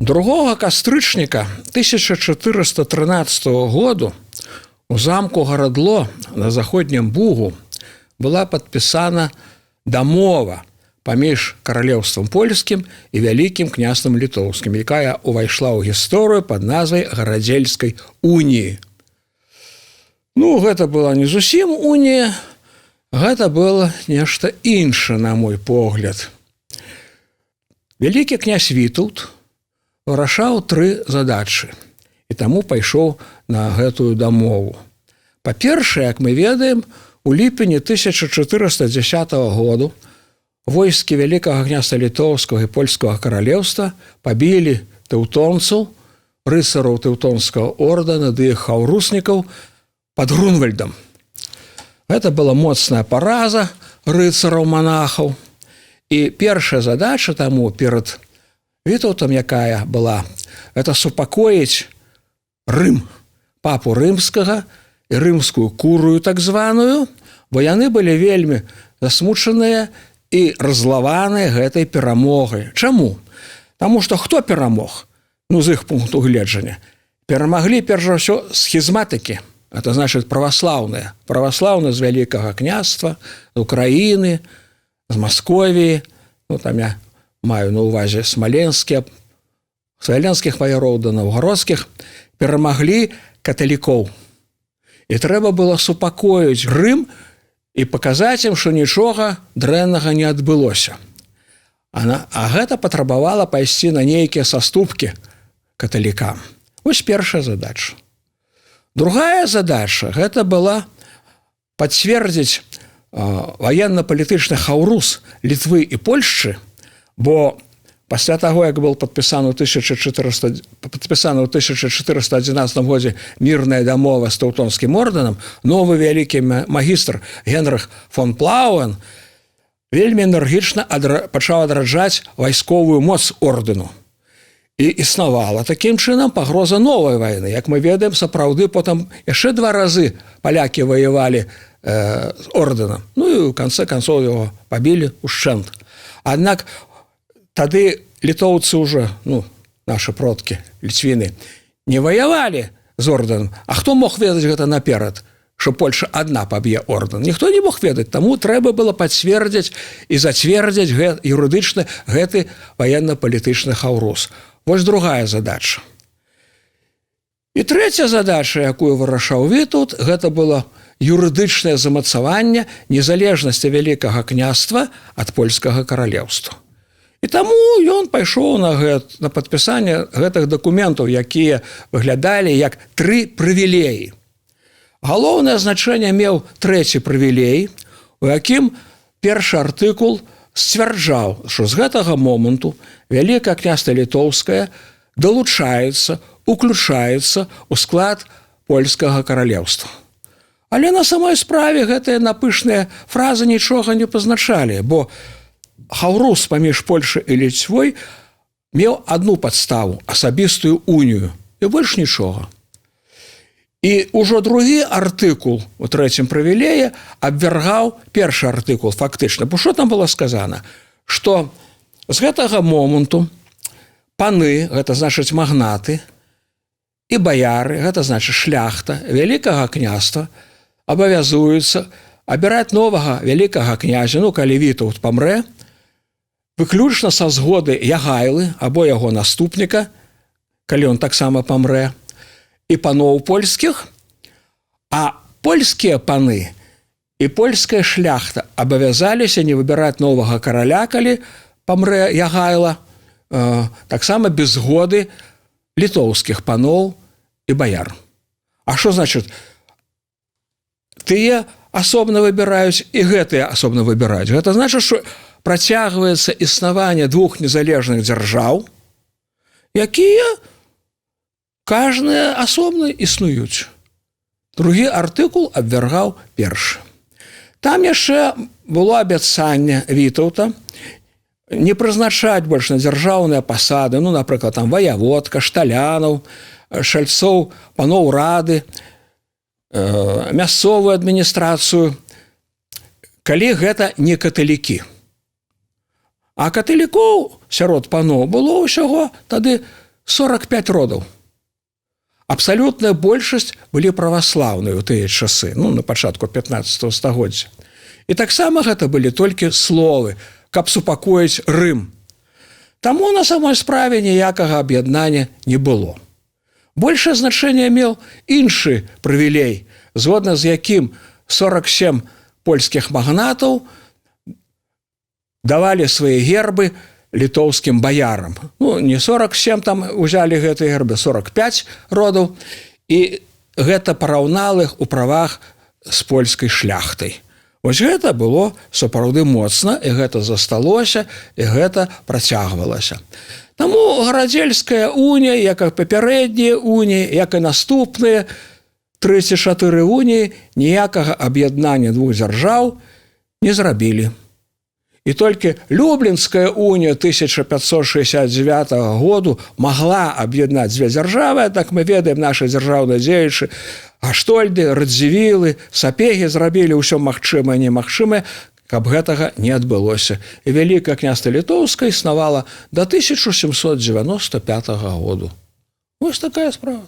2 кастрычніка 1413 году у замку Гарадло на заходнім Бугу была падпісана дамова паміж каралеўствам польскім і вялікім княствам літоўскім, якая увайшла ў гісторыю пад назвай Гарадзельскай уніі. Гэта была не зусім унія, гэта было нешта іншае, на мой погляд. Вялікі князь Вітаўт вырашаў 3 задачы і таму пайшоў на гэтую дамову. Па-першае, як мы ведаем, у ліпені 1410 году войскі Вялікага княства літоўскага і польскага каралеўства пабілі тэўтонцаў, рыцараў тэўтонскага ордэна ды іх хаўруснікаў пад Грунвальдам. Гэта была моцная параза рыцараў-манахаў. І першая задача таму перад Вітаўтам, якая была, это супакоіць Рым, папу рымскага і рымскую курую так званую, бо яны былі вельмі засмучаныя і раззлаваныя гэтай перамогай. Чаму? Таму што хто перамог? З іх пункту гледжання. Перамаглі, перш за ўсё, схізматыкі. Это значит праваслаўныя. Праваслаўныя з Вялікага княства, з Украіны, з Масковіі. Там я маю на ўвазе смаленскіх ваяроў да новгародскіх, перамаглі каталікоў. І трэба было супакоіць Рым і паказаць ім, што нічога дрэннага не адбылося. А гэта патрабавала пайсці на нейкія саступкі каталікам. Вось першая задача. Другая задача – гэта была пацвердзіць ваенна-палітычны хаўрус Літвы і Польшчы, бо пасля таго, як был падпісаны ў 1411 годзе мірная дамова з тэўтонскім ордэнам, новы вялікі магістр Генрых фон Плауэн вельмі энергічна пачаў адраджаць вайсковую моц ордэну. І існавала такім чынам пагроза новай вайны. Як мы ведаем, сапраўды потым яшчэ 2 разы палякі ваявалі з ордэнам. І ў канцы канцоў яго пабілі ўшчэнт. Аднак тады літоўцы ўжо, нашы продкі, ліцвіны, не ваявалі з ордэнам. А хто мог ведаць гэта наперад, што Польша адна паб'е ордэн? Ніхто не мог ведаць, таму трэба было пацвердзіць і зацвердзіць юрыдычна гэты ваенна-палітычны хаўрус. Вось другая задача. І трэця задача, якую вырашаў Вітаўт, гэта было юрыдычнае замацаванне незалежнасці Вялікага княства ад польскага каралеўства. І таму ён пайшоў на падпісанне гэтых дакументаў, якія выглядалі як 3 прывілеі. Галоўнае значэнне меў 3-й прывілей, у якім першы артыкул сцвярджаў, што з гэтага моманту Вялікае княства літоўскае далучаецца, уключаецца ў склад польскага каралеўства. Але на самой справе гэтыя напышныя фразы нічога не пазначалі, бо хаўрус паміж Польшай і Ліцвой меў адну падставу – асабістую унію, і больш нічога. І ўжо другі артыкул у 3-м прывілеі абвяргаў першы артыкул фактычна. Бо што там было сказана? Што з гэтага моманту паны, гэта значыць магнаты, і баяры, гэта значыць шляхта Вялікага княства, абавязуюцца абіраць новага вялікага князя, калі Вітаўт памрэ, выключна са згоды Ягайлы або яго наступніка, калі ён таксама памрэ, і паноў польскіх, а польскія паны і польская шляхта абавязаліся не выбіраць новага караля, калі памрэ Ягайла, таксама без згоды літоўскіх паноў і баяр. А што значыць? Тыя асобна выбіраюць і гэтыя асобна выбіраюць. Гэта значыць, што працягваецца існаванне 2 незалежных дзяржаў, якія кожныя асобна існуюць. Другі артыкул абвяргаў першы. Там яшчэ было абяцанне Вітаўта не прызначаць больш на дзяржаўныя пасады, напрыклад, там ваявод, кашталянаў, шальцоў, паноў рады, мясцовую адміністрацыю, калі гэта не каталікі. А каталікоў сярод паноў было ўсяго тады 45 родаў. Абсалютная большасць былі праваслаўныя ў тыя часы, на пачатку 15 стагоддзя. І таксама гэта былі толькі словы, каб супакоіць Рым. Таму на самой справе ніякага аб'яднання не было. Большае значэнне меў іншы прывілей, згодна з якім 47 польскіх магнатаў давалі свае гербы літоўскім баярам. Не 47 там узялі гэтыя гербы, 45 родаў, і гэта параўнала іх у правах з польскай шляхтай. Вось гэта было сапраўды моцна, і гэта засталося, і гэта працягвалася. Таму гарадзельская унія, як і папярэднія уніі, як і наступныя 34 уніі, ніякага аб'яднання двух дзяржаў не зрабілі. І толькі Люблінская унія 1569 году магла аб'яднаць дзве дзяржавы, так мы ведаем, нашы дзяржаўныя дзеячы, Аштольды, Радзівілы, Сапегі зрабілі ўсё магчымае і немагчымае, каб гэтага не адбылося. І Вялікае княства Літоўскае існавала да 1795 году. Вось такая справа.